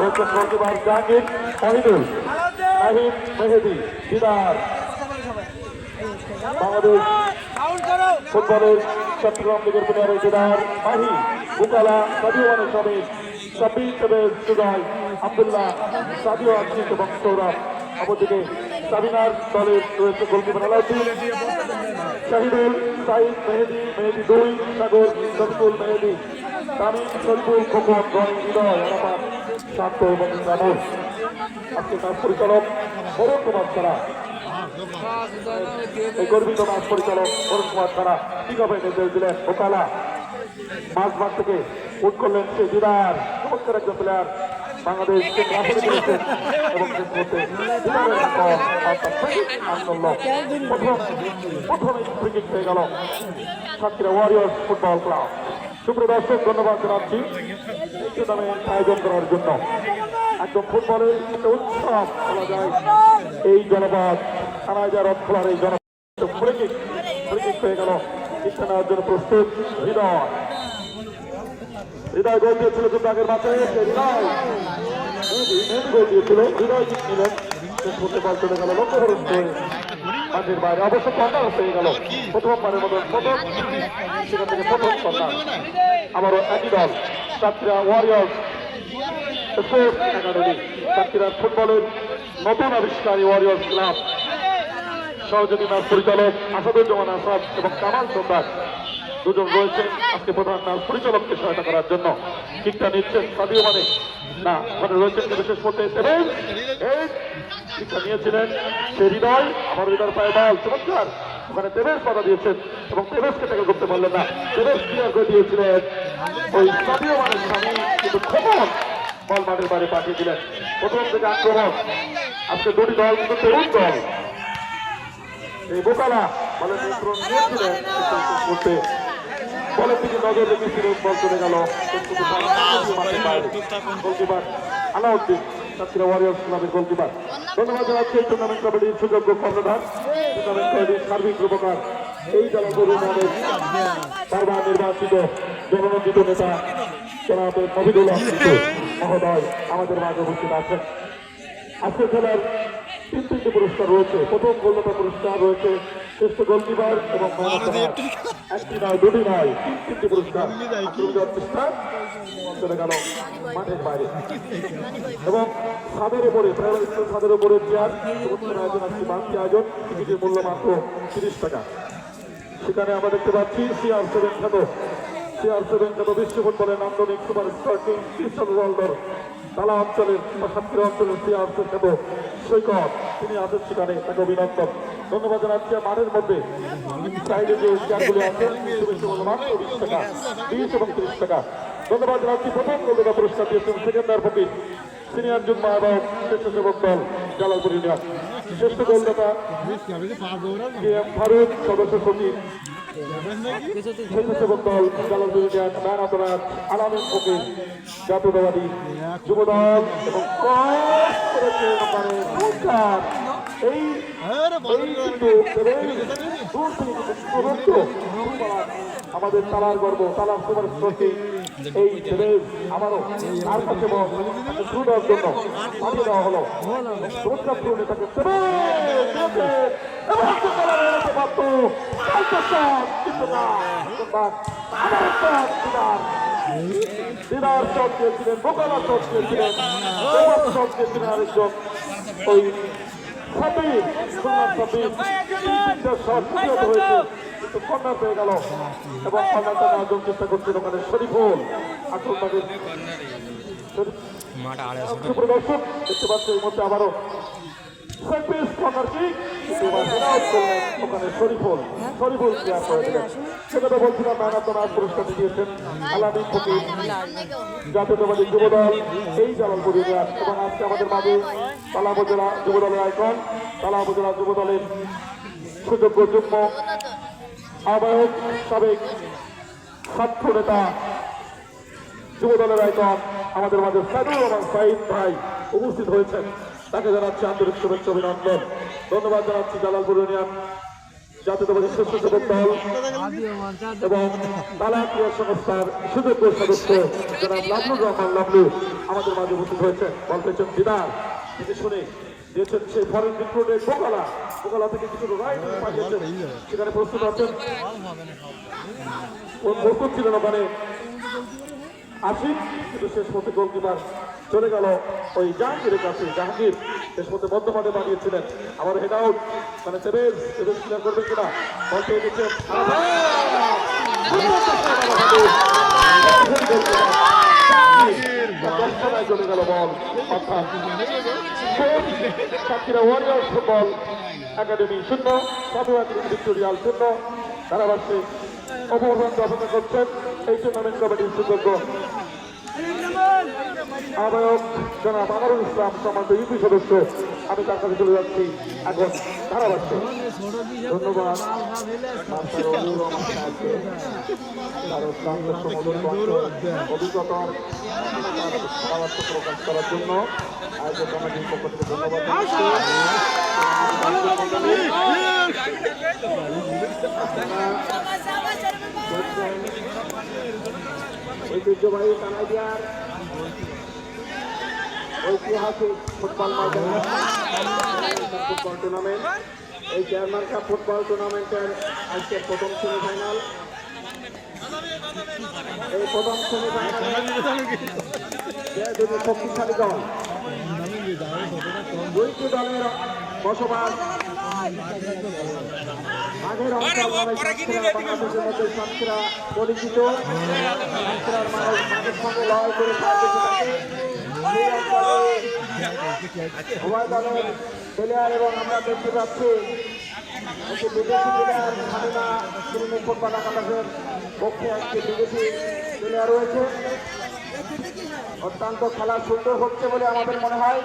প্রতিবার জাহাঙ্গীর শহীদুল নাহিদ মেহেদি দিদার বাংলাদেশ ফুটবলের চট্টগ্রাম লিগের প্লেয়ারের দিদার মাহি বুকালা সাদিওয়ানের সমেত সাব্বির সুজয় আব্দুল্লাহ সাদিও আশিক এবং সৌরভ। অপরদিকে সাবিনার দলের রয়েছে গোলকিপার আলাউদ্দিন শাহিদুল সাইদ মেহেদি মেহেদি দুই সাগর শফিকুল মেহেদি তামিম শরীফুল খোকন রনি হৃদয় আরাফাত শান্ত এবং ইমরানুল। আজকে তার পরিচালক বরুণ কুমার ছাড়া এই গর্বিত মাস পরিচালক বরুণ কুমার ছাড়া ঠিক হবে নির্দেশ দিলেন ওকালা মাঝ থেকে উঠ করলেন সে দিদার চমৎকার একজন প্লেয়ার বাংলাদেশকে ক্লাসে করেছেন এবং প্রথমে ক্রিকেট পেয়ে গেল সাতক্ষীরা ওয়ারিয়র্স ফুটবল ক্লাব। সুপ্রিয় দর্শক ধন্যবাদ জানাচ্ছি আয়োজন করার জন্য। একদম ফুটবলের একটা উৎসব বলা যায় এই জনপদ থানায় রথ খোলার এই জনপদ ক্রিকেট পেয়ে গেল শিক্ষা নেওয়ার জন্য প্রস্তুত হৃদয় হৃদয় গোল দিয়েছিল কিন্তু আগের মাঠে হৃদয় গোল দিয়েছিল হৃদয় নিলেন করতে বল চলে গেল লক্ষ্য মাঠের বাইরে অবশ্য কর্নার পেয়ে গেল প্রথমবারের মতো প্রথম সেখান থেকে প্রথম কর্নার। আবারও একই দল সাতক্ষীরা ওয়ারিয়র্স স্পোর্টস একাডেমি সাতক্ষীরার ফুটবলের নতুন আবিষ্কার ওয়ারিয়র্স ক্লাব সহযোগী ম্যাচ পরিচালক আসাদুজ্জামান আসাদ এবং কামাল সন্দার দুজন রয়েছেন আজকে প্রধান ম্যাচ পরিচালককে সহায়তা করার জন্য। কিকটা নিচ্ছেন সাদিও মানে না ওখানে রয়েছেন বিশেষ করতে কিকটা নিয়েছিলেন সে হৃদয় আমার হৃদয়ের পায়ে বল চমৎকার ওখানে তেবেশ বাধা দিয়েছেন এবং তেবেশকে ট্যাকেল করতে পারলেন না। তেবেশ ক্লিয়ার করে দিয়েছিলেন ওই সাদিও মানের স্বামী কিন্তু খবর বল মাঠের বাইরে পাঠিয়ে দিলেন। প্রথম থেকে আক্রমণ আজকে দুটি দল কিন্তু তরুণ দল এই বোকালা বলে নিয়ন্ত্রণ নিয়েছিলেন করতে বলের দিকে নজর রেখেছিলেন বল চলে গেল গোলকিপার আলাউদ্দিন সাতক্ষীরা ওয়ারিয়র্স ক্লাবের গোলকিপার। ধন্যবাদ জানাচ্ছি এই টুর্নামেন্ট কমিটির সুযোগ্য কর্ণধার টুর্নামেন্ট কমিটির সার্বিক রূপকার এই জনগণ বারবার নির্বাচিত জননন্দিত নেতা জনাব মহিদুল মহোদয় আমাদের মাঝে উপস্থিত আছেন। আজকের খেলার তিনটি পুরস্কার রয়েছে। প্রথম গোলদাতা পুরস্কার রয়েছে শ্রেষ্ঠ গোলকিপার এবং একটি নয় দুটি নয় তিনটি পুরস্কার চলে গেল মাঠের বাইরে এবং ছাদের উপরে ছাদের উপরে চেয়ার আয়োজন আজকে বাড়তি আয়োজন টিকিটের মূল্য মাত্র 30 টাকা। সেখানে আমরা দেখতে পাচ্ছি CR7 খ্যাত বিশ্ব ফুটবলের নান্দনিক সুপারস্টার কিং ক্রিস্টিয়ানো রোনালদোর তালা অঞ্চলের বা সাতক্ষীরা অঞ্চলের CR7 খ্যাত সৈকত তিনি আছেন সেখানে তাকে অভিনন্দন। ধন্যবাদ জানাচ্ছি মাঠের মধ্যে সাইডে যে চেয়ারগুলি আছে মাত্র 20 টাকা 20 এবং 30 টাকা। ধন্যবাদ জানাচ্ছি প্রথম গোলদাতা পুরস্কার দিয়েছেন সেকেন্ডার ফকির সিনিয়র যুগ্ম এবং স্বেচ্ছাসেবক দল জালালপুর ইউনিয়ন। শ্রেষ্ঠ গোলদাতা KM ফারুক সদস্য সচিব স্বেচ্ছাসেবক দল Jalalpur union man of the match আলামিন ফকির জাতীয়তাবাদী যুবদল এবং আমাদের তালার গর্ব তালার সুপার স্পোর্টে এই আমারও তার কাছে শুরু দেওয়ার জন্য পাঠিয়ে দেওয়া হলো চমৎকার পূরণে তাকে দিদার শট দিয়েছিলেন বোকালা শট দিয়েছিলেন শট দিয়েছিলেন আরেকজন ওই সাবির শট হয়েছে কিন্তু কর্নার পেয়ে গেল এবং কর্নারটা নেওয়ার জন্য চেষ্টা করছিল ওখানে শরীফুল আসল তাদের দর্শক দেখতে পাচ্ছে এই মধ্যে আবারও ওখানে শরীফুল ক্লিয়ার করে দিলেন। সেটা তো বলছিলাম ম্যান অফ দ্য ম্যাচ পুরস্কারটি দিয়েছেন আলামিন ফকির জাতীয়তাবাদী যুবদল এই জালালপুর ইউনিয়ন এবং আজকে আমাদের মাঝে তালা উপজেলা যুবদলের আইকন তালা উপজেলা যুবদলের সুযোগ্য যুগ্ম আহ্বায়ক সাবেক ছাত্র নেতা যুবদলের আইকন আমাদের মাঝে সাইদুর রহমান সাইদ ভাই উপস্থিত হয়েছেন। তাকে জানাচ্ছি আন্তরিক শুভেচ্ছা অভিনন্দন। ধন্যবাদ জানাচ্ছি জালালপুর ইউনিয়ন জাতীয়তাবাদী স্বেচ্ছাসেবক দল এবং তালা ক্রীড়া সংস্থার সুযোগ্য সদস্য জনাব লাবলুর রহমান লাবলু আমাদের মাঝে উপস্থিত হয়েছেন। বল পেয়েছেন দিদার থেকে শুনে দিয়েছেন সেই ফরেন রিক্রুটের বোকালা থেকে কিছু রাইট পাঠিয়েছেন, সেখানে প্রস্তুত আছেন, প্রস্তুত ছিলেন ওখানে আসিফ, কিন্তু শেষ মধ্যে গোলকিপার চলে গেল ওই জাহাঙ্গীরের কাছে। জাহাঙ্গীর শেষ মধ্যে মধ্যমাঠে বানিয়েছিলেন। আবার হেড আউট, মানে সেভেজ ক্লিয়ার করবেন কিনা, বল পেয়ে গেছেন চলে গেল বল। অর্থাৎ সাতক্ষীরা ওয়ারিয়র্স ফুটবল একাডেমি 0, সাধু একাডেমি ভিক্টোরিয়াল 0। ধারাভাষ্যে অপরাধ অপেক্ষা করছেন এই টুর্নামেন্ট কমিটির সুযোগ্য আহ্বায়ক জনাব আমারুল ইসলাম, সম্মানিত ইউপি সদস্য। আমি তার কাছে চলে যাচ্ছি এখন ধারাভাষ্যে। ধন্যবাদ অভিজ্ঞতার ধারাভাষ্য প্রকাশ করার জন্য আয়োজক কমিটির পক্ষ থেকে ধন্যবাদ। ঐতিহ্যবাহী কানাডিয়ার ঐতিহাসিক ফুটবল ময়দান ফুটবল টুর্নামেন্ট, এই চেয়ারম্যান কাপ ফুটবল টুর্নামেন্টের আজকের প্রথম সেমিফাইনাল। এই প্রথম সেমিফাইনালে দুটি শক্তিশালী দল, দুইটি দলের বসবাস মাঝের অঞ্চল বাংলাদেশের মধ্যে সাতক্ষীরা পরিচিত। সাতক্ষীরার মানুষ মাঝের সঙ্গে লড়াই করে উভয় দলের প্লেয়ার, এবং আমরা দেখতে পাচ্ছি একটি বিদেশি প্লেয়ার হামিনা শ্রীমুখ ফুটবল একাদশের পক্ষে একটি বিদেশি প্লেয়ার রয়েছে। অত্যন্ত খেলা সুন্দর হচ্ছে বলে আমাদের মনে হয়।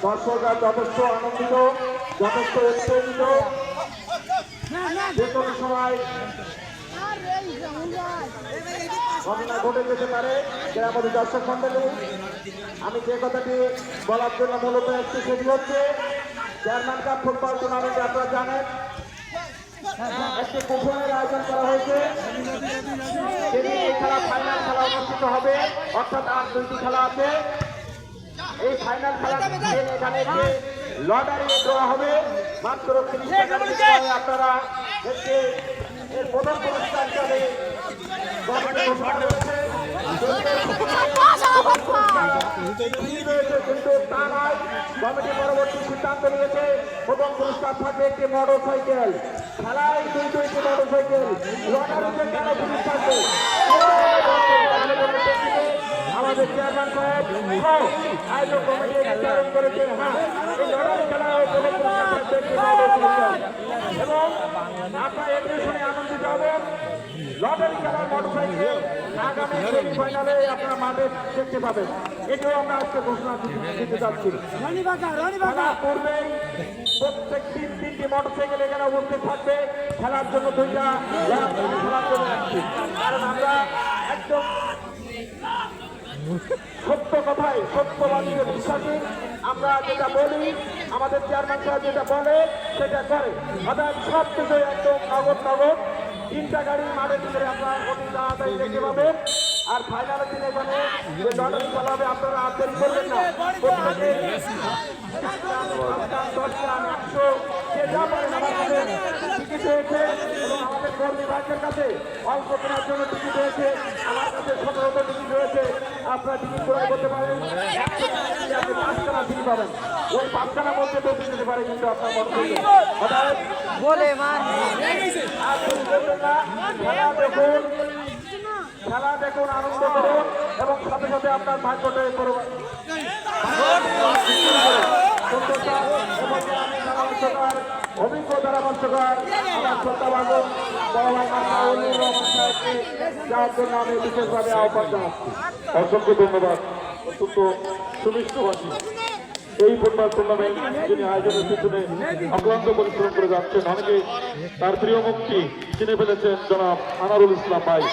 দর্শকরা যথেষ্ট আনন্দিত, যথেষ্ট উত্তেজিত। যে কোনো সময় ঘটনা ঘটে যেতে পারে আমাদের দর্শক মন্ডলী। আমি যে কথাটি বলার জন্য মূলত একটি সেটি হচ্ছে, চেয়ারম্যান কাপ ফুটবল টুর্নামেন্টে আপনারা জানেন একটি কুপনের আয়োজন করা হয়েছে। সেদিন এই খেলা ফাইনাল খেলা অনুষ্ঠিত হবে, অর্থাৎ আর দুইটি খেলা আছে। এই ফাইনাল খেলা এখানে একটি লটারি দেওয়া হবে, মাত্র 30 টাকা বিনিময়ে আপনারা একটি এর প্রথম পুরস্কার হিসাবে কিন্তু তা নয়, কমিটি পরবর্তী সিদ্ধান্ত নিয়েছে প্রথম পুরস্কার থাকবে একটি মোটর সাইকেল। খেলায় দুইটি মোটর সাইকেল, লটারিতে কেন পুলিশ থাকবে? আমাদের চেয়ারম্যান সাহেব আয়োজক কমিটি নির্ধারণ করেছেন, হ্যাঁ এই লটারি খেলায় প্রথম পুরস্কার থাকবে একটি মোটর সাইকেল। এবং আপনারা এটি শুনে আনন্দিত হবেন। লটারি খেলার মোটর সাইকেল আগামী সেমিফাইনালে আপনারা মাঠে দেখতে পাবেন। এটাও আমরা আজকে ঘোষণা দিতে যাচ্ছি। খেলার পূর্বেই প্রত্যেক তিনটি মোটর সাইকেল এখানে উপস্থিত থাকবে খেলার জন্য, দুইটা খেলার জন্য রাখছি। কারণ আমরা একদম সত্য কথায় সত্যবাদীদের বিশ্বাসী। আমরা যেটা বলি, আমাদের চেয়ারম্যান সাহেব যেটা বলে সেটা করে। অর্থাৎ সব কিছু একদম নগদ। 3টা গাড়ি মাঠের ভিতরে আপনারা অতি তাড়াতাড়ি দেখতে পাবেন। আর ফাইনালের দিনে এখানে যে লটারি খেলা হবে, আপনারা আর দেরি করবেন না। টিকিট হয়েছে এবং আমাদের কর্মী ভাইদের কাছে অল্প কেনার জন্য টিকিট হয়েছে। আমার কাছে 17টা টিকিট রয়েছে। আপনারা টিকিট ক্রয় করতে পারেন, 5খানা ফ্রি পাবেন। ওই 5খানা মধ্যে তো দিতে পারে, কিন্তু আপনার মনে করবেন বলে খেলা দেখুন, আনন্দ করুন এবং সাথে সাথে আপনার ভাগ্যটা অভিজ্ঞ ধারাভাষ্যকার আমার শ্রদ্ধাভাজন যাওয়ার জন্য আমি বিশেষভাবে আহ্বান জানাচ্ছি। অসংখ্য ধন্যবাদ। অত্যন্ত সুমিষ্টভাষী এই ফুটবল টুর্নামেন্ট যিনি আয়োজনের পিছনে অক্লান্ত পরিশ্রম করে যাচ্ছেন, অনেকে তার প্রিয় মুক্তি চিনে ফেলেছেন জনাব আনারুল ইসলাম ভাই।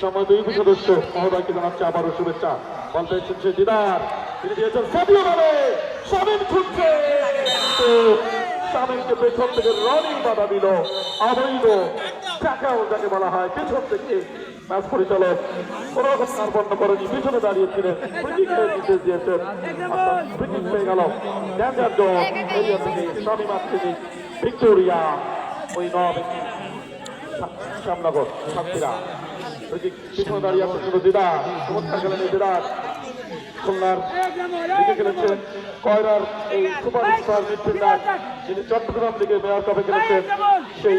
সম্মানিত ইউপি সদস্য মহোদয়কে জানাচ্ছে আবারও শুভেচ্ছা। বলতে সে দিদার, তিনি দিয়েছেন সাবিও মানে শামিম খুঁজছে, শামিমকে পেছন থেকে রনি বাধা দিল। অবৈধ টাকাও যাকে বলা হয়, পেছন থেকে ম্যাচ পরিচালক কোন রকম কার্পণ্য করেনি, পিছনে দাঁড়িয়েছিলেন, ফ্রিকিকের নির্দেশ দিয়েছেন, ফ্রিকিক পেয়ে গেল ড্যাঞ্জার জোন এরিয়া থেকে শামীম আফ্রিদি ভিক্টোরিয়া ওই শ্যামনগর সাতক্ষীরা। ফ্রিকিক পিছনে দাঁড়িয়ে আছে শুধু দিদার, চমৎকার খেলেন এই দিদার। খুলনার দিকে খেলেছেন কয়রার এই সুপারস্টার মিডফিল্ডার যিনি চট্টগ্রাম লিগে মেয়র কাপে খেলেছেন, সেই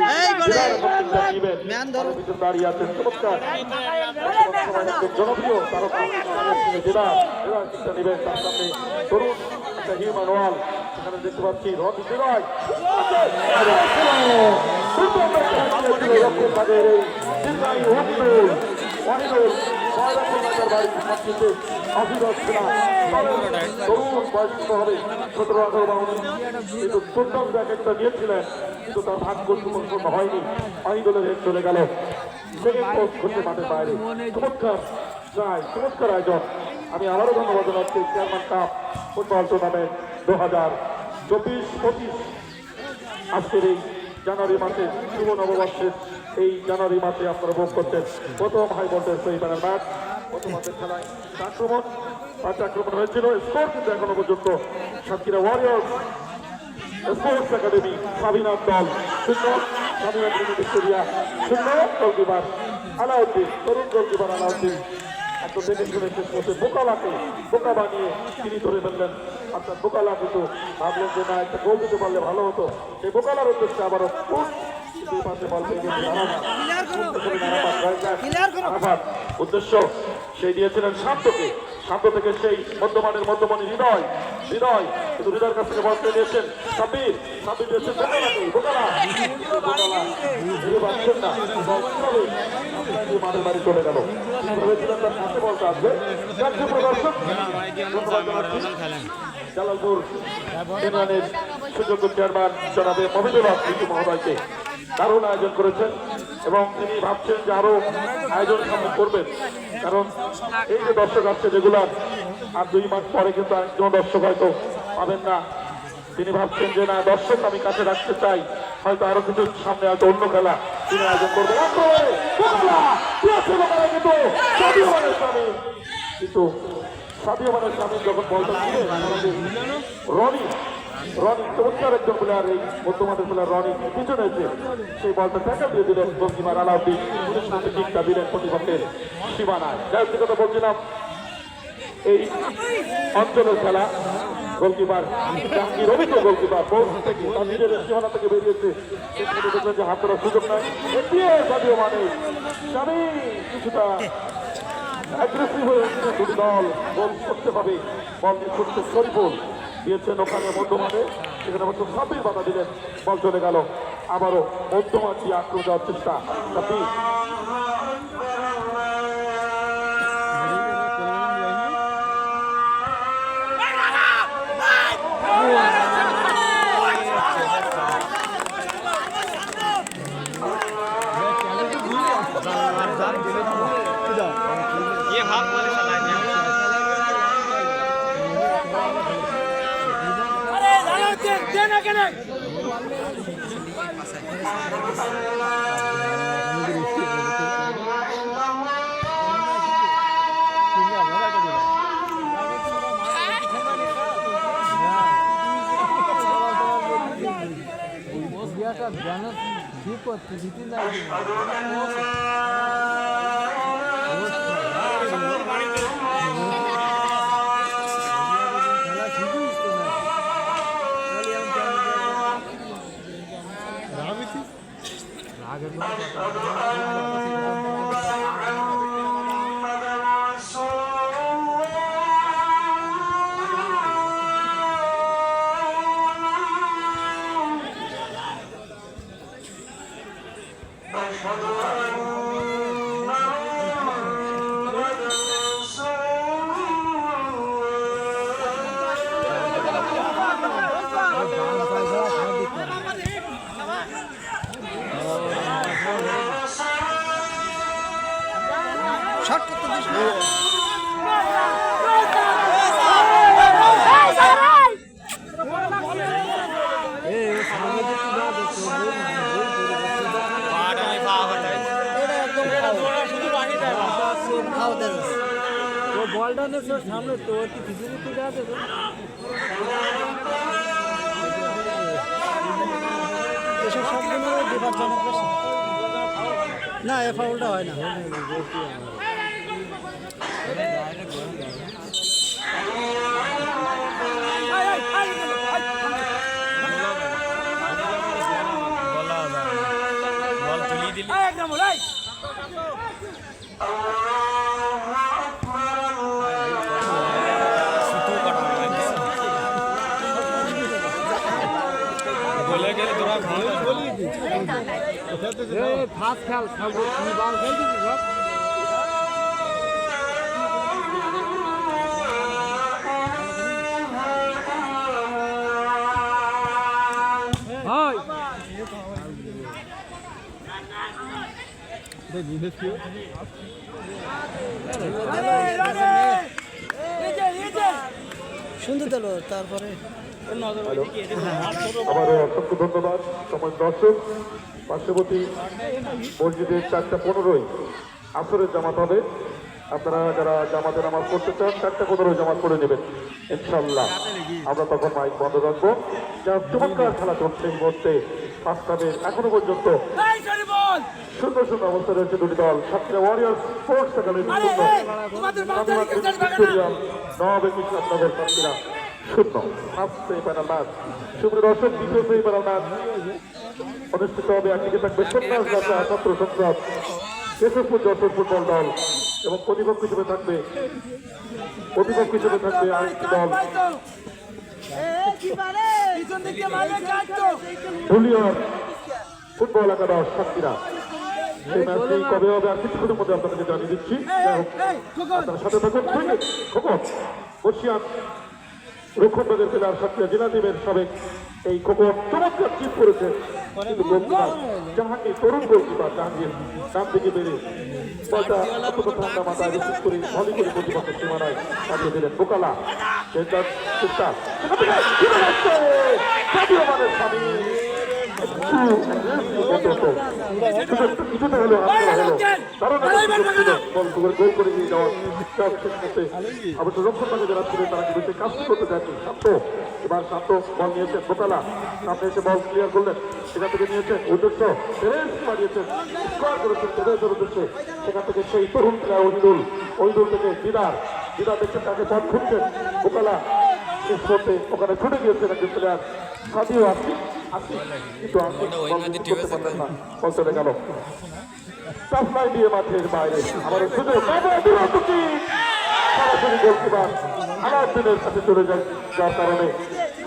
দাঁড়িয়ে আছেন চমৎকার জনপ্রিয় তারকা নেবেন তার সামনে তরুণ একটা হিউম্যান ওয়াল সেখানে দেখতে পাচ্ছি রনি বিনয় নিয়েছিলেন কিন্তু তার ভাগ্য সুপরিপূর্ণ হয়নি, আইদলের হেড চলে গেল মাঠের বাইরে। চমৎকার আয়োজন। আমি আবারও ধন্যবাদ জানাচ্ছি চেয়ারম্যান কাপ ফুটবল টুর্নামেন্ট 2024-25 আজকের এই জানুয়ারি মাসে শুভ নববর্ষের এই জানুয়ারি মাসে আপনারা ভোগ করছেন প্রথম হাই ভোল্টেজ সেমিফাইনাল ম্যাচ। প্রথমার্ধের খেলায় পাঁচ আক্রমণ হয়েছিল, স্কোর কিন্তু এখনো পর্যন্ত সাতক্ষীরা ওয়ারিয়র্স স্পোর্টস একাডেমি সাবিনার দল 0, সাবিনা ভিক্টোরিয়া 0। গোলকিপার আলাউদ্দিন, তরুণ গোলকিপার আলাউদ্দিন একদম দেখে শুনে শেষ করতে বোকা বানিয়ে তিনি ধরে ফেললেন। অর্থাৎ বোকালা কিন্তু ভাবলেন যে না একটা গোল দিতে পারলে ভালো হতো, সেই বোকালার উদ্দেশ্যে আবারও উদ্দেশ্য সেই দিয়েছিলেন শান্তকে, শান্ত থেকে সেই মধ্যমানের মধ্যমণি হৃদয় কিন্তু হৃদয়ের কাছ থেকে বল পেয়ে দিয়েছেন সাব্বির দিয়েছেন বোকালা না মাঠের বাড়ি চলে গেল। ভেবেছিলেন তার কাছে বলতে আসবে। জালালপুর ইউনিয়নের সুযোগ্য চেয়ারম্যান জনাবে মমিনুল হক লিটু মহোদয়কে দারুণ আয়োজন করেছেন এবং তিনি ভাবছেন যে আরো আয়োজন সামনে করবেন, কারণ এই যে দর্শক আসছে রেগুলার আর 2 মাস পরে কিন্তু একজন দর্শক হয়তো পাবেন না। তিনি ভাবছেন যে না দর্শক আমি কাছে রাখতে চাই, হয়তো আরো কিছু সামনে হয়তো অন্য খেলা তিনি আয়োজন করবেন। কিন্তু সাদিও মানের স্বামী যখন বলটা ছিলেন রনি চমৎকার একজন প্লেয়ার, এই মধ্যমাঠের প্লেয়ার রনি পিছনে এসে সেই বলটা ট্যাকল দিয়ে দিলেন গোলকিপার আলাউদ্দিন, কিকটা দিলেন প্রতিপক্ষের সীমানায়। যাই হোক কথা বলছিলাম এই অঞ্চলের খেলা, গোলকিপার জাহাঙ্গীর অভিজ্ঞ গোলকিপার তার নিজের সীমানা থেকে বেরিয়েছে, দেখলেন যে হাত ধরার সুযোগ নাই, সাদিও মানে স্বামী কিছুটা অ্যাগ্রেসিভ হয়ে দুটি দল গোল করতে হবে। বল নিয়ে ছুটতে শরীফুল দিয়েছেন ওখানে মধ্যমাঠে, সেখানে অবশ্য সাব্বির বাধা দিলেন, বল চলে গেল। আবারও মধ্যমাঠ দিয়ে আক্রমণ যাওয়ার চেষ্টা সাব্বির। সামনে তো কিছু আছে এসব সবগুলো বিপজ্জনক না, এ ফাউলটা হয় না। ফার্স্ট খেল বল খেলছি সব সুন্দর দিল তারপরে আমাদের অসংখ্য ধন্যবাদ সময় দর্শক। পার্শ্ববর্তী মসজিদের 4:15 আসরের জামাত হবে। আপনারা যারা জামাতে নামাজ পড়তে চান 4:15 জামাত করে নেবেন ইনশাল্লাহ। আমরা তখন মাইক বন্ধ রাখবো। যা চমৎকার খেলা চলছে এই মুহূর্তে ফার্স্ট হাফের এখনো পর্যন্ত সুন্দর সুন্দর অবস্থা রয়েছে দুটি দল। সাতক্ষীরা ওয়ারিয়ার্স স্পোর্টস একাডেমি ভিক্টোরিয়াল নবাবে Krishnanagar Satkhira 0। First semifinal match. সুপ্রিয় দর্শক, দ্বিতীয় সেমিফাইনাল ম্যাচ অনুষ্ঠিত হবে। একদিকে থাকবে সন্ন্যাস গাছা ছাত্র সংসদ কেশবপুর যশোর ফুটবল দল এবং প্রতিপক্ষ হিসেবে থাকবে আরেকটি দল ধুলিয়ার ফুটবল একাদশ সাতক্ষীরা। এই ম্যাচটি কবে হবে আর কিছুক্ষণের মধ্যে আপনাদেরকে জানিয়ে দিচ্ছি। আপনার সাথে থাকুন। বর্ষিয়ান রক্ষণবাদের প্লেয়ার সাতক্ষীরা জেলা টিমের সাবেক এই খোকন চমৎকার চিপ করেছে, কিন্তু গোলকিপার জাহাঙ্গীর তরুণ গোলকিপার জাহাঙ্গীর নাম থেকে বেড়ে বলটা অত্যন্ত ঠান্ডা মাথায় রিসিভ করে ভলি করে প্রতিপক্ষের সীমানায় পাঠিয়ে দিলেন বোকালা। কিছুটা হলো গোল করে নিয়ে যাওয়ার অবশ্য রক্ষণভাগে যারা ছিলেন তারা কিন্তু কাজ করতে চাইছেন। শান্ত এবার শান্ত বল নিয়েছেন বোকালা, সামনে এসে বল ক্লিয়ার করলেন, সেখান থেকে নিয়েছেন উদ্দেশ্য মারিয়েছেন স্কোয়ার করেছেন তেরেজের উদ্দেশ্যে। সেখান থেকে সেই তরুণ প্লেয়ার ওইদুল থেকে দিদার দেখছেন তাকে পথ খুঁজছেন বোকালা শেষ করতে ওখানে ছুটে গিয়েছেন একজন প্লেয়ার সাদিও আসি কিন্তু করতে পারলেন না, বল চলে গেল সাপ্লাই দিয়ে মাঠের বাইরে। আবার সুযোগ সরাসরি গোলকিপার আলাউদ্দিনের কাছে চলে যাওয়ার কারণে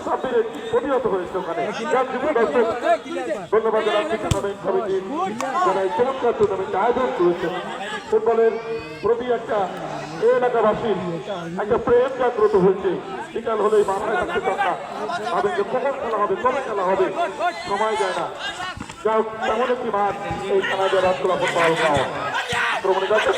সাব্বিরের প্রতিহত হয়েছে ওখানে। ধন্যবাদ জানাচ্ছি টুর্নামেন্ট কমিটি যারা এই চমৎকার টুর্নামেন্ট আয়োজন করেছেন। ফুটবলের প্রতি একটা এলাকাবাসীর একটা প্রেম জাগ্রত হয়েছে। বিকাল হলেই মাথায় থাকতে চান না ভাবেন যে কখন খেলা হবে, কবে খেলা হবে, সময় যায় না। যা তেমন একটি মাঠ এই খেলা যায় রাজখোলা ফুটবল গ্রাউন্ড। প্রমণে যাচ্ছে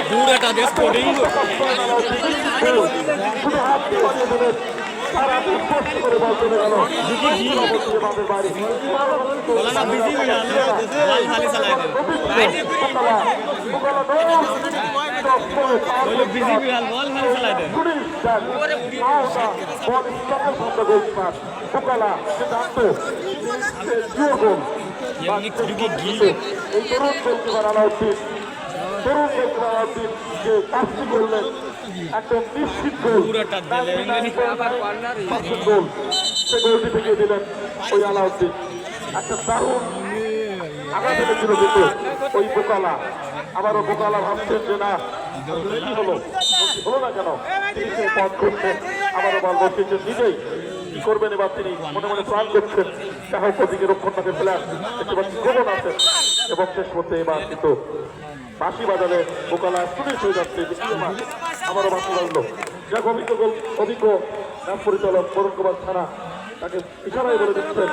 পুরাটা দেশ করেই যে কাজটি করলেন একদম নিশ্চিত গোল, সে গোলটি থেকে দিলেন ওই আলাউদ্দিন। একটা দারুণ আঘাত এনেছিল কিন্তু ওই বোকালা। আবারও বোকালা ভাবছেন যে না হলো না কেন, তিনি সেই পথ করছেন, আবারও বল বসিয়েছেন নিজেই। কি করবেন এবার তিনি মনে মনে প্রাণ করছেন। যাই হোক ওদিকে রক্ষণটাকে প্লেয়ার দেখতে পাচ্ছি গোপন আছেন এবং শেষ করতে এবার কিন্তু বাঁশি বাজারে বোকালা পুলিশ হয়ে যাচ্ছে। আবারও বাঁশি বাজলো। যাক অভিজ্ঞ নাম পরিচালক বরুণ কুমার থানা তাকে ইশারায় বলে দিচ্ছেন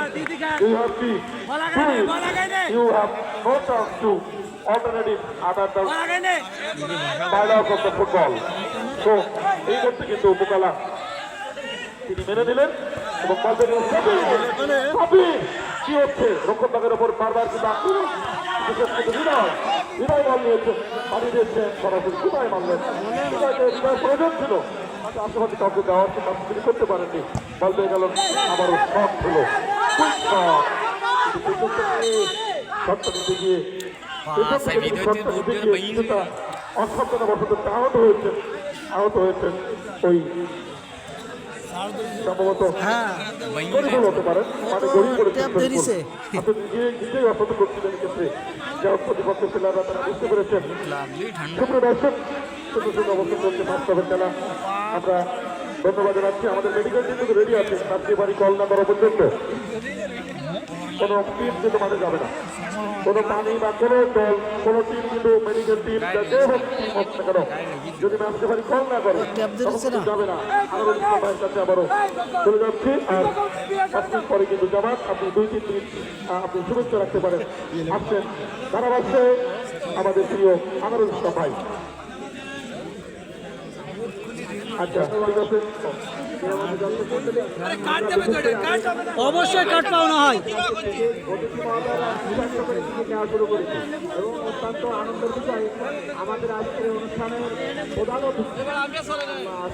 you have no chance to alternative other than bylaws of the football. So এই করতে কিন্তু বোকালা তিনি মেনে নিলেন এবং বল থেকে কি হচ্ছে রক্ষণভাগের ওপর বারবার কিন্তু আক্রমণ বিশেষ করে হৃদয় বল নিয়েছে পাঠিয়ে দিয়েছেন সরাসরি হৃদয় মারলেন হৃদয় প্রয়োজন ছিল আশেপাশে কাউকে দেওয়ার কাজ তিনি করতে পারেননি বল পেয়ে গেল আবারও শট ছিল শটটা নিতে গিয়ে অসাবধানবশত আহত হয়েছেন ওই সম্ভবত গরিবুল হতে পারেন মানে গরিব করেছেন নিজেই অসত করছিলেন ক্ষেত্রে যা প্রতিপক্ষ খেলারা তারা বুঝতে পেরেছেন সুপ্রিয় দর্শক ছোট ছোট অবস্থান করছে বাস্তবের খেলা আমরা ধন্যবাদ জানাচ্ছি আমাদের মেডিকেল টিম কিন্তু রেডি আছে সাতটি বাড়ি কল নাম্বার পর্যন্ত কোনো টিম কিন্তু মাঠে যাবে না কোনো পানি বা কোনো দল কোনো টিম কিন্তু মেডিকেল টিম যে হোক টিম হোক না কেন যদি ম্যাচ রেফারি কল না করে যাবে না আরো ভাইয়ের কাছে আবারও চলে যাচ্ছি আর 5 মিনিট পরে কিন্তু যাবার আপনি 2-3 মিনিট আপনি শুভেচ্ছা রাখতে পারেন আসছেন ধারাভাষ্যে আমাদের প্রিয় আনারুল ইসলাম ভাই আচ্ছা ঠিক আছে অবশ্যই কাট পাওনা হয় এবং অত্যন্ত আনন্দের বিষয় আমাদের আজকের অনুষ্ঠানের প্রধান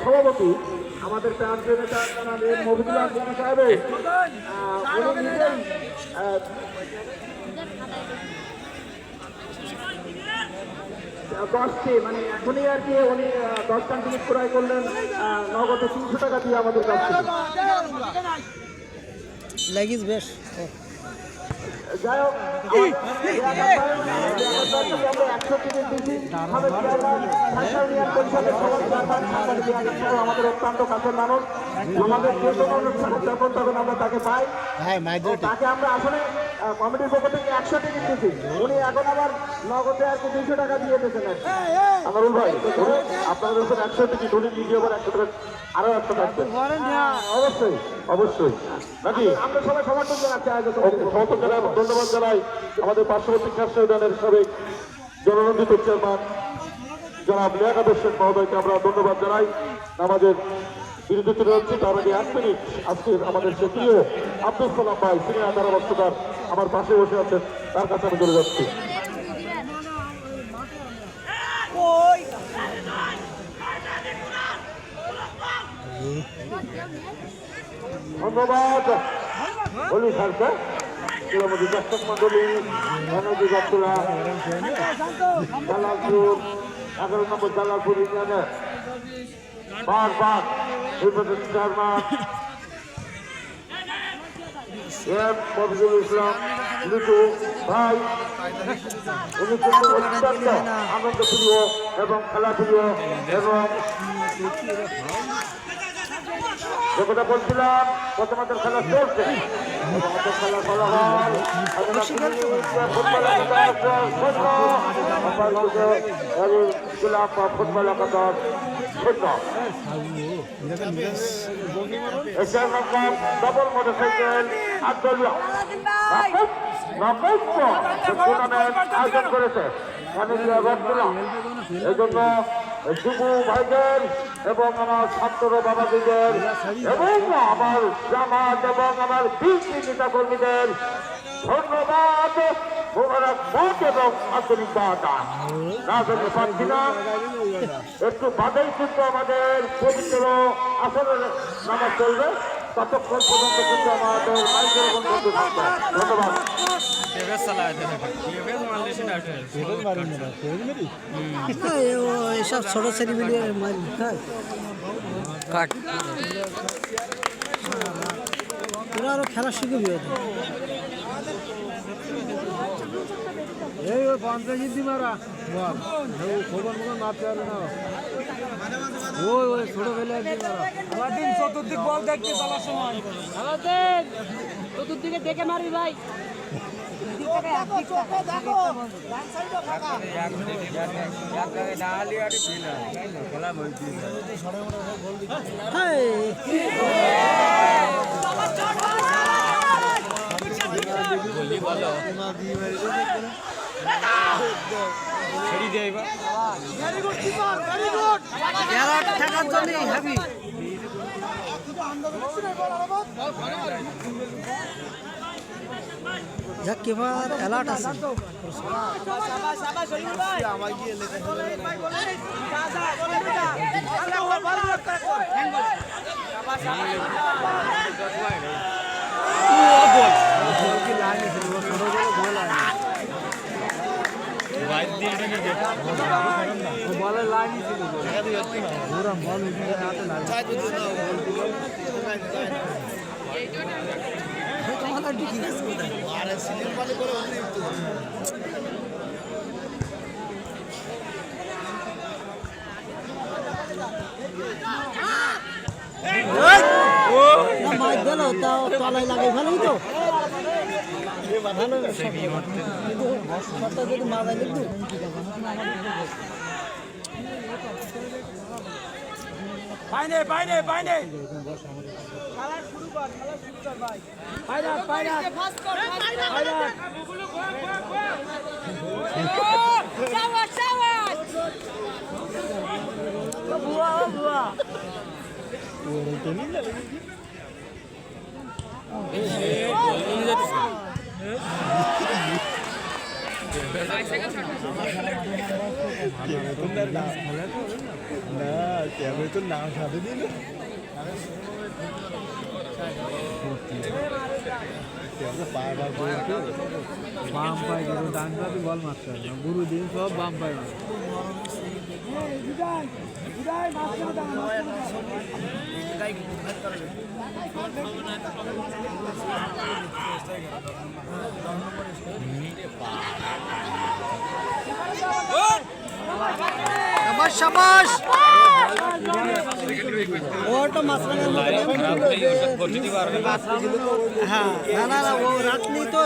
সভাপতি আমাদের প্রান্তীয় নেতা মফিজুল হাসান সাহেবের উনি নিজেই 10টি মানে এখনই আর কি উনি 10 টান টিকিট ক্রয় করলেন নগদ 300 টাকা দিয়ে আমাদের কাছ থেকে লাগিস বেশ যাই হোক আমরা 100 টিকিট দিচ্ছি আমাদের অত্যন্ত কাছের মানুষ আমাদের যে কোনো অনুষ্ঠানে যখন তখন আমরা তাকে পাই তাকে আমরা আসলে কমিটির পক্ষ থেকে 100 টিকিট দিচ্ছি উনি এখন আবার নগদে আর কি 200 টাকা দিয়ে দিয়েছেন আনারুল ভাই আপনাদের উপর 100 টিকিট উনি নিজে আবার 100 টাকা আরো 100 টাকা অবশ্যই অবশ্যই নাকি আমরা সবাই সমর্থন জানাচ্ছি সমর্থন জানাই ধন্যবাদ জানাই আমাদের পার্শ্ববর্তী খ্যাপসা উদ্যানের সাবেক জননন্দিত চেয়ারম্যান জনাব লিয়াকত হোসেন মহোদয়কে আমরা ধন্যবাদ জানাই আমাদের বিরুদ্ধে চলে যাচ্ছি তার আগে 1 মিনিট আজকে আমাদের সে প্রিয় আব্দুল সালাম ভাই সিনিয়র ধারাভাষ্যকার আমার পাশে বসে আছেন তার কাছে আমি চলে যাচ্ছি ধন্যবাদ বলি স্যার ক্রীড়ামন্ত্রী দর্শক মন্ডলী ধনজি বাচ্চুরা জালালপুর 11 নম্বর জালালপুর ইউনিয়নে বারবার নির্বাচন চেয়ারম্যান এম মফিজুল ইসলাম লিটু ভাই উনি কিন্তু অত্যন্ত আনন্দপ্রিয় এবং খেলাপ্রিয় এবং যে কথা বলছিলাম প্রথমাদের খেলা চলছে খেলার ফলাফল ফুটবল একাদশ 0 ডবল মোটরসাইকেল আব্দুল্লাহ টুর্নামেন্ট আয়োজন করেছে এই জন্য যুবু ভাইদের এবং আমার ছাত্র বাবাজিদের এবং আমার জামাত এবং আমার বিএনপি নেতা কর্মীদের ধন্যবাদ মোবারকবাদ এবং আন্তরিকবাদ না করতে পারছি না একটু বাদেই কিন্তু আমাদের পবিত্র আসরের নামাজ চলবে ততক্ষণ পর্যন্ত কিন্তু আমাদের মাইকের বন্ধ থাকবে ধন্যবাদ এসব ছোট ছেলে মিলিয়ে ওরা আরো খেলা শিখবি এই ওই 50 দি মারা খবর মতন মারতে পারে না ওই ওই ছোট বেলা একদিন মারা আলাদিন চতুর্দিক বল দেখতে চলার সময় আলাদিন চতুর্দিকে দেখে মারি ভাই যাক এবার অ্যালার্ট আছে বলের লাইনই ছিল পুরো বল উঠে হাতে লাগে তোমার ঠিক আছে আরে সিলিং বলে করে ওই তো মাছ দিল তাও তলায় লাগাই ভালোই তো ভালো কিন্তু সপ্তাহ যদি মাছ আইলে তো বাইনে বাইনে বাইনে খেলা শুরু কর ভাই বাইরা বাইরা ফাস্ট কর বাইরা শাবাশ শাবাশ বুয়া বুয়া ওরে তো নি লাগে নাম সাথে দিল বাম পাই গেল ডান পাতি বল মারতে হবে গুরু দিন সব বাম পাই শাবাশ ওটা মাসখানের হ্যাঁ না না ও রাখলি তো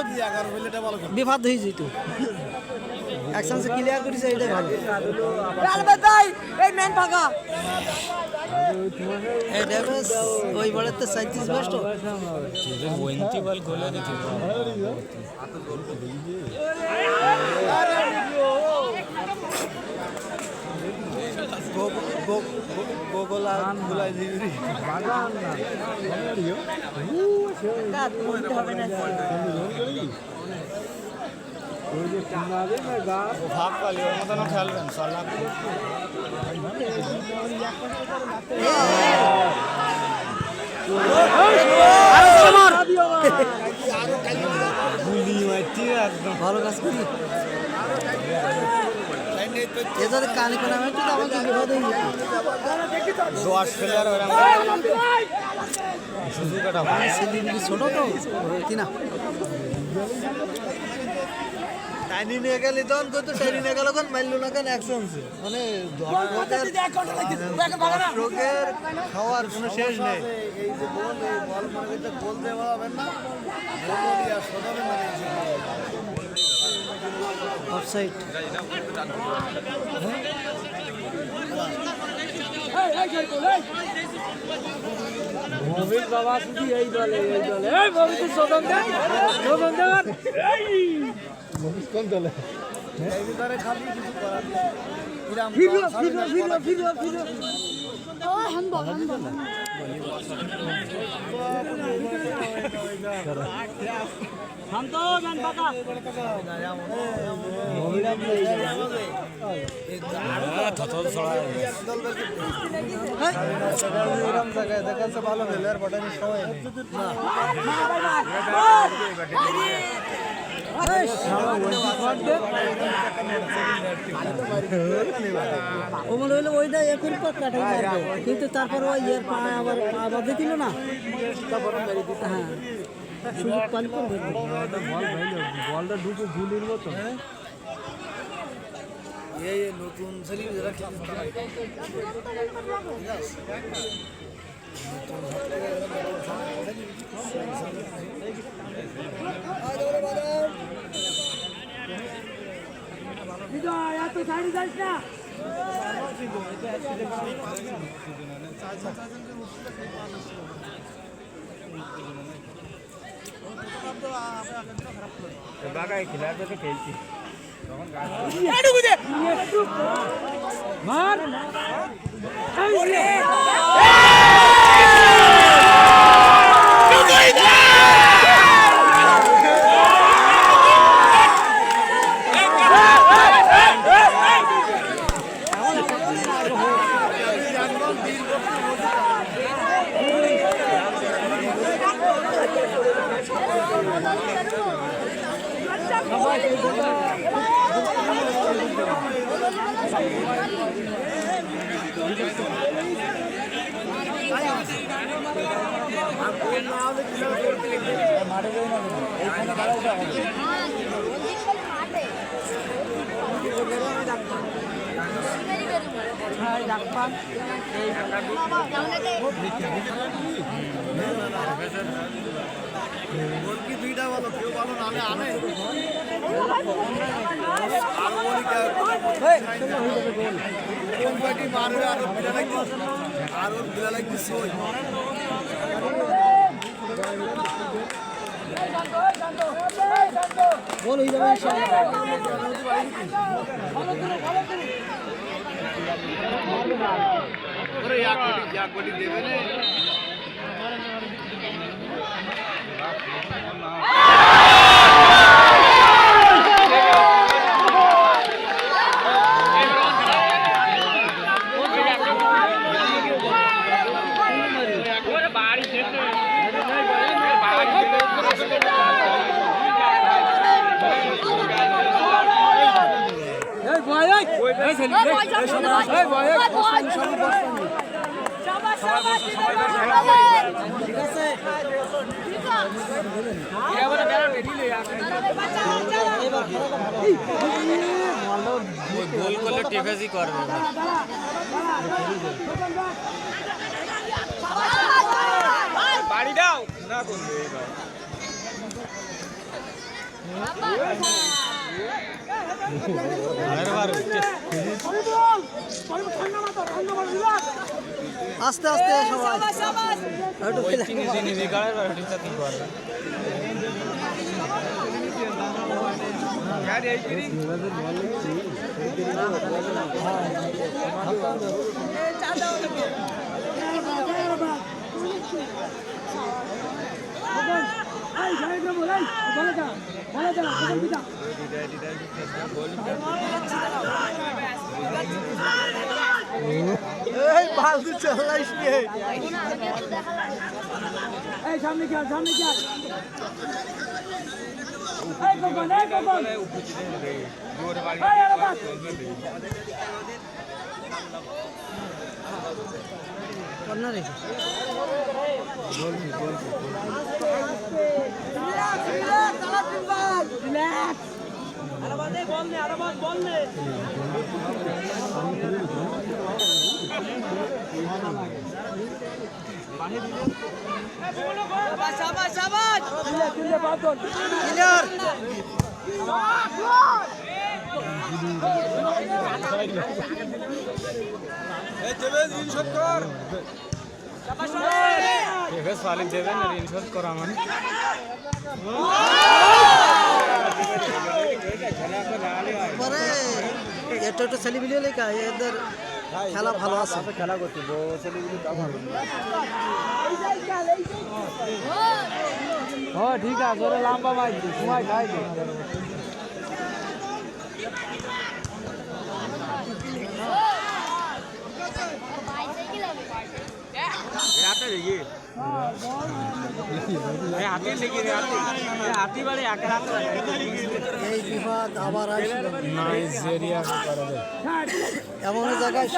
বিবাদ হয়ে যেত এক চান্সে ক্লিয়ার করেছে এটাই ভালো ভাই এই মেন ফাঁকা ওই বলে তো 37 বেস্ট বল গোলে দিতে গোগোলান গুলাই দিবি বাগান না কাট করতে হবে না ওই যে কিনারে না গা ভাগ পালি ওর মতন খেলবেন সালা গুলি মারতি একদম ভালো কাজ করি এদের কানে কোনা में तो আমাকে বিপদ হয়ে যেত দোয়াশ প্লেয়ার ওরা সুজু কাটা সিলিন্ডি ছোট তো কিনা টাইনি নিয়ে গেলি তখন তো টাইনি নিয়ে গেল কোন মাইল না কেন অ্যাকশন মানে দর্শকের খাওয়ার কোনো শেষ নেই এই যে বল মানে গোল দেওয়া হবে না গোল দিয়া সদরে মানে অফসাইড ভবিক বাবা শুধু এই দলে এই ভবিক সদন দে ভবিক কোন দলে এই ভিতরে খালি কিছু করার নেই ভিডিও ও হানবা हम तो जान पाका थथल ছড়া এরকম জায়গায় দেখেন সব ভালো প্লেয়ার বটানি সবাই ওমল হইলো ওইটা এখন পর কাটাই মারবে কিন্তু তারপর ওই এর পা আবার দিছিল না তারপর মেরে দিতে হ্যাঁ সুযোগ পালি করবে বল ভাইলো বলটা ঢুকে গুলির মতো এই নতুন ছেলে যারা বিজয় এত সাইডে যাস না বাগায় খেলাতে তো খেলছি মার গোল হয়ে যাবে গোল করলে টিফেসই করবে বাড়ি দাও না করবে এবার আস্তে আস্তে সবাই সামনে কি সামনে কি এটা একটু ছেলেবিলি লেখা এদের খেলা ভালো আছে খেলা করতে হ্যাঁ ঠিক আছে ওরা লম্বা মাছ সময় খাই এই বিবাদ আবার এমন জায়গায়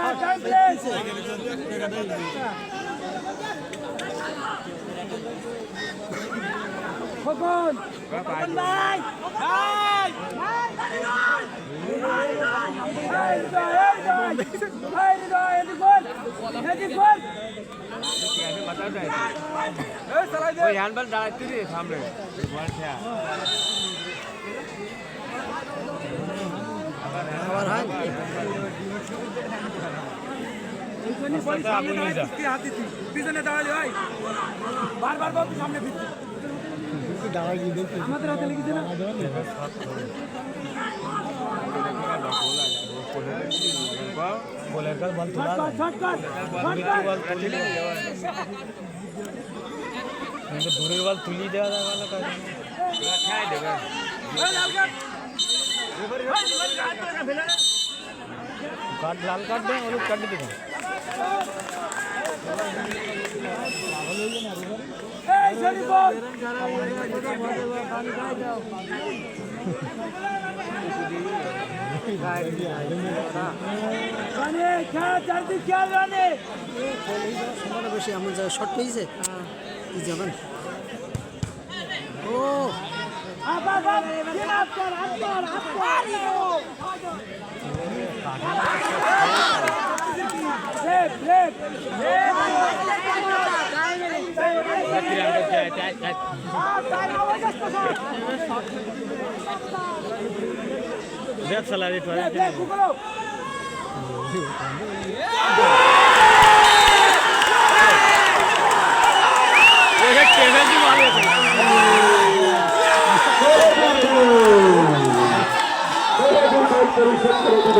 হ্যান্ডবল দাঁড়াইতে রে সামনে আবার হয় পিছনে দাঁড়ালে হয় বারবার বলতে সামনে আমাদের হাতে লেগেছে না দূরের বল তুলি দেওয়া খাই দেবে কাট লাল কাট দেন হলুদ কাট দিতে বেশি এমন জায়গায় শর্ট পেয়েছে যাবেন ও পরিশোধ করে দিব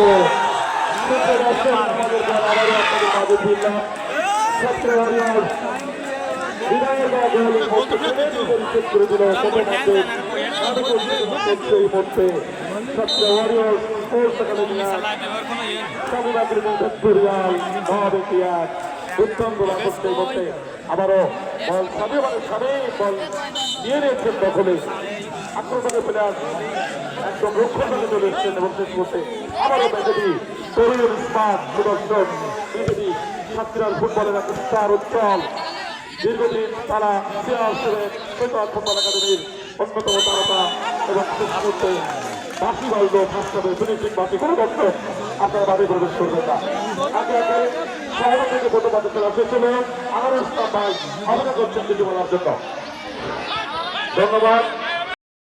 আবারও বল সামনে বল নিয়ে নিয়েছেন দখলে আক্রমণে প্লেয়ার একদম রক্ষণে চলে এসছেন এবং শেষ করতে আবারও ব্যাটারি তরুণ ইস্পাত সুদর্শন বিজেপি সাতক্ষীরার ফুটবলের এক স্টার উজ্জ্বল দীর্ঘদিন তারা চেয়ার ছিলেন ফুটবল একাডেমির অন্যতম তারকা এবং শেষ করতে বাকি বলব ফার্স্ট হবে ফিনিশিং বাকি কোনো দর্শক আপনারা বাদে প্রবেশ করবেন না আগে আগে শহর থেকে প্রতিবাদ চলে শেষ হলো আমার ইসলাম ভাই অবদান করছেন কিছু বলার জন্য ধন্যবাদ।